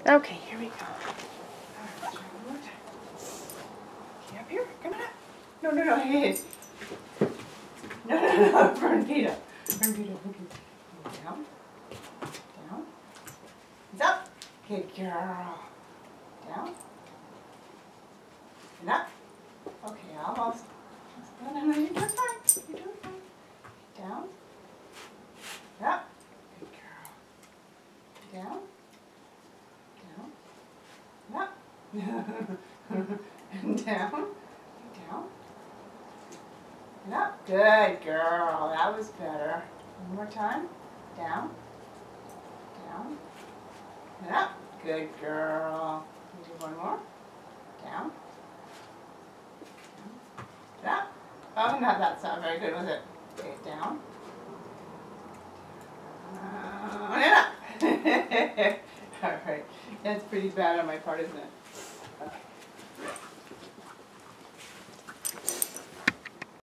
Okay, here we go. All right, let's try one more time. Okay, up here. Come on up. No, no, no. Hey. No, no, no. Front feet up. Front feet up. Okay. Down. Down. It's up. Good girl. Down. And up. Okay, almost. No, no, no. You're doing fine. You're doing fine. Down. Up. Good girl. Down. Down. Up. And down. Down. And up. Good girl. That was better. One more time. Down. Down. And up. Good girl. Can you do one more? Down. Down. Up. Oh, no, that's not very good, was it? Okay, down. And up. All right. That's pretty bad on my part, isn't it?